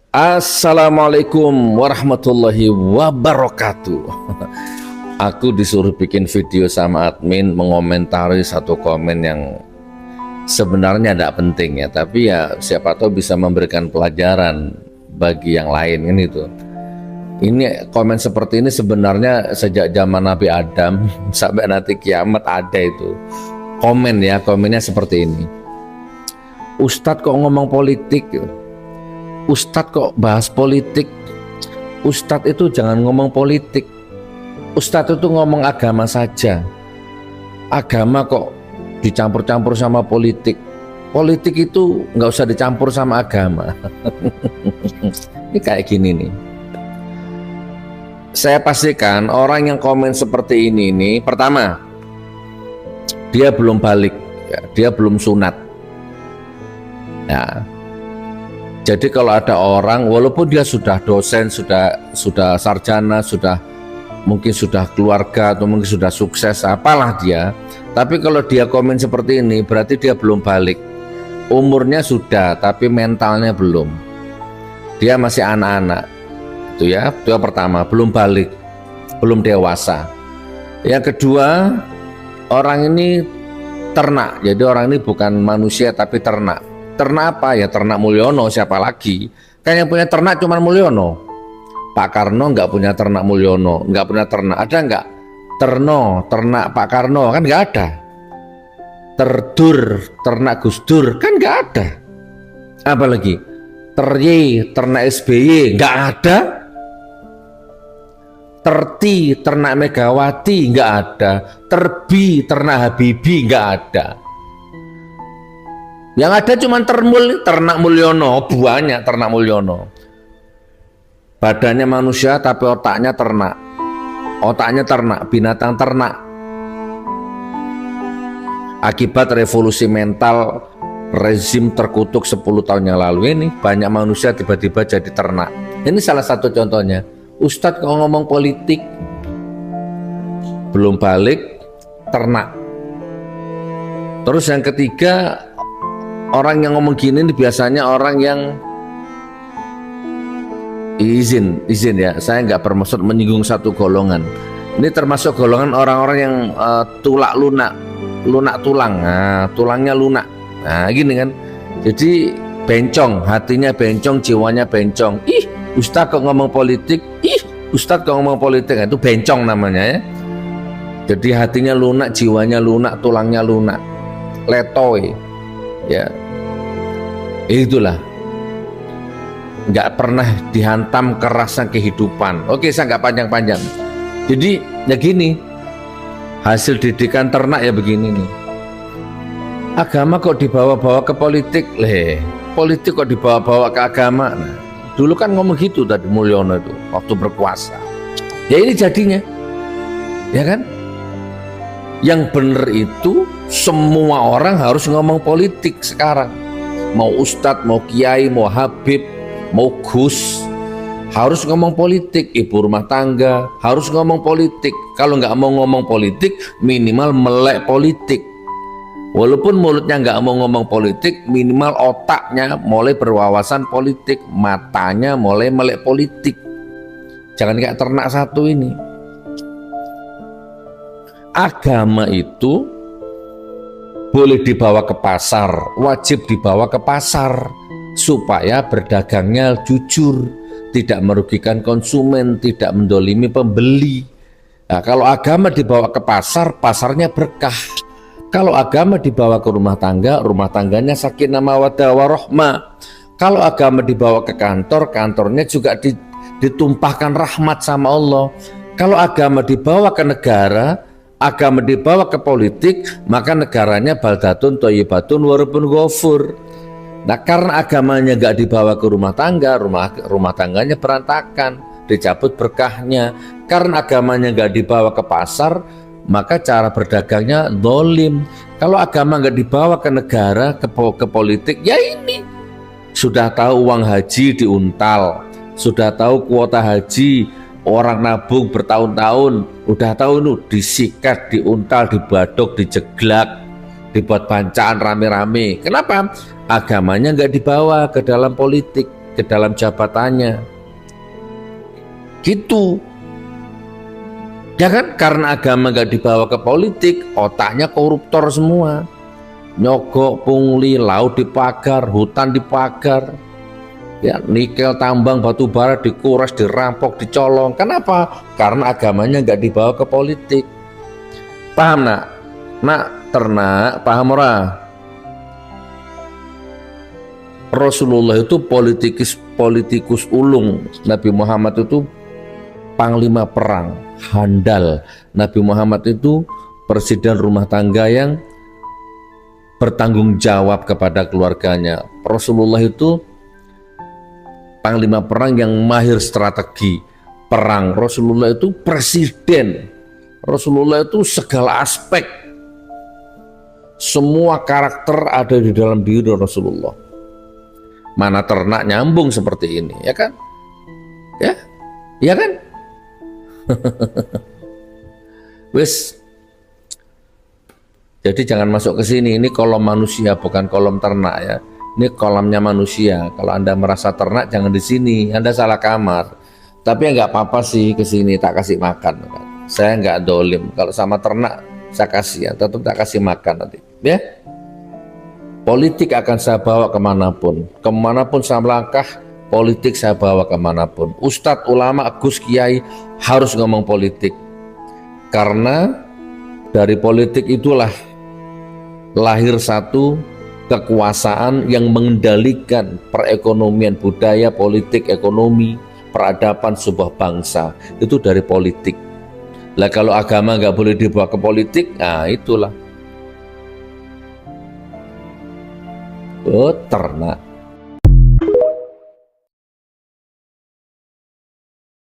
Assalamualaikum warahmatullahi wabarakatuh. Aku disuruh bikin video sama admin mengomentari satu komen yang sebenarnya tidak penting ya, tapi ya siapa tahu bisa memberikan pelajaran bagi yang lain kan itu. Ini komen seperti ini sebenarnya sejak zaman Nabi Adam sampai nanti kiamat ada itu. Komen ya, komennya seperti ini. Ustadz kok ngomong politik? Ustadz kok bahas politik? Ustadz itu jangan ngomong politik. Ustadz itu ngomong agama saja. Agama kok dicampur-campur sama politik. Politik itu nggak usah dicampur sama agama. Ini kayak gini nih. Saya pastikan orang yang komen seperti ini nih, pertama dia belum balik, ya, dia belum sunat. Ya. Jadi kalau ada orang walaupun dia sudah dosen, sudah sarjana, mungkin sudah keluarga atau mungkin sudah sukses, apalah dia, tapi kalau dia komen seperti ini berarti dia belum balik. Umurnya sudah tapi mentalnya belum. Dia masih anak-anak. Itu ya, itu yang pertama, belum balik, belum dewasa. Yang kedua, orang ini ternak. Jadi orang ini bukan manusia tapi ternak. Ternak apa ya? Ternak Mulyono, siapa lagi? Kan yang punya ternak cuma Mulyono. Pak Karno nggak punya ternak Mulyono, nggak punya ternak. Ada nggak? Ternak Pak Karno kan nggak ada. Terdur, ternak Gus Dur kan nggak ada. Apalagi ternak SBY nggak ada. Terti, ternak Megawati nggak ada. Terbi, ternak Habibie nggak ada. Yang ada cuma ternak Mulyono, banyak ternak Mulyono. Badannya manusia tapi otaknya ternak. Otaknya ternak, binatang ternak. Akibat revolusi mental rezim terkutuk 10 tahun yang lalu ini, banyak manusia tiba-tiba jadi ternak. Ini salah satu contohnya. Ustadz kalau ngomong politik belum balik, ternak. Terus yang ketiga, orang yang ngomong gini ini biasanya orang yang izin ya, saya nggak bermaksud menyinggung satu golongan. Ini termasuk golongan orang-orang yang lunak tulang, nah, tulangnya lunak. Nah gini kan, jadi bencong, hatinya bencong, jiwanya bencong. Ih, Ustadz kok ngomong politik? Ih, Ustadz kok ngomong politik? Nah, itu bencong namanya ya. Jadi hatinya lunak, jiwanya lunak, tulangnya lunak, letoy. Ya, itulah. Nggak pernah dihantam kerasan kehidupan. Oke, saya nggak panjang-panjang. Jadi ya gini, hasil didikan ternak ya begini nih. Agama kok dibawa-bawa ke politik, politik kok dibawa-bawa ke agama. Nah, dulu kan ngomong gitu tadi Mulyono itu waktu berkuasa. Ya ini jadinya, ya kan? Yang benar itu semua orang harus ngomong politik sekarang. Mau ustadz, mau kiai, mau habib, mau gus, harus ngomong politik. Ibu rumah tangga harus ngomong politik. Kalau nggak mau ngomong politik, minimal melek politik. Walaupun mulutnya nggak mau ngomong politik, minimal otaknya mulai berwawasan politik, matanya mulai melek politik. Jangan kayak ternak satu ini. Agama itu boleh dibawa ke pasar, wajib dibawa ke pasar supaya berdagangnya jujur, tidak merugikan konsumen, tidak mendolimi pembeli. Nah, kalau agama dibawa ke pasar, pasarnya berkah. Kalau agama dibawa ke rumah tangga, rumah tangganya sakinah mawaddah warahmah. Kalau agama dibawa ke kantor, kantornya juga ditumpahkan rahmat sama Allah. Kalau agama dibawa ke negara, agama dibawa ke politik, maka negaranya baldatun thayyibatun wa rabbun ghafur. Nah, karena agamanya nggak dibawa ke rumah tangga, rumah tangganya berantakan, dicabut berkahnya. Karena agamanya nggak dibawa ke pasar, maka cara berdagangnya dolim. Kalau agama nggak dibawa ke negara, ke politik, ya ini sudah tahu uang haji diuntal, sudah tahu kuota haji orang nabung bertahun-tahun, udah tahu nu disikat, diuntal, dibadok, dijeglak, dibuat bancaan rame-rame. Kenapa? Agamanya nggak dibawa ke dalam politik. ke dalam jabatannya. Gitu. Ya kan, karena agama nggak dibawa ke politik, otaknya koruptor semua. Nyogok, pungli, laut dipagar, hutan dipagar, ya, nikel, tambang, batu bara dikuras, dirampok, dicolong. Kenapa? Karena agamanya nggak dibawa ke politik. Paham nak? Nak ternak, paham ora? Rasulullah itu politikus ulung. Nabi Muhammad itu panglima perang, handal. Nabi Muhammad itu presiden rumah tangga yang bertanggung jawab kepada keluarganya. Rasulullah itu panglima perang yang mahir strategi perang. Rasulullah itu presiden. Rasulullah itu segala aspek, semua karakter ada di dalam diri Rasulullah. Mana ternak nyambung seperti ini, ya kan? Ya, ya kan? Wis. Jadi jangan masuk ke sini. Ini kolom manusia, bukan kolom ternak ya. Ini kolamnya manusia. Kalau Anda merasa ternak, jangan di sini. Anda salah kamar. Tapi ya nggak apa-apa sih ke sini, tak kasih makan. Saya nggak dolim. Kalau sama ternak, saya kasih ya. Tetap tak kasih makan nanti. Ya. Politik akan saya bawa kemanapun. Kemanapun saya melangkah, politik saya bawa kemanapun. Ustadz, ulama, Gus, Kiai harus ngomong politik. Karena dari politik itulah lahir satu kekuasaan yang mengendalikan perekonomian, budaya, politik, ekonomi, peradaban sebuah bangsa. Itu dari politik. Lah kalau agama nggak boleh dibawa ke politik, nah itulah ternak.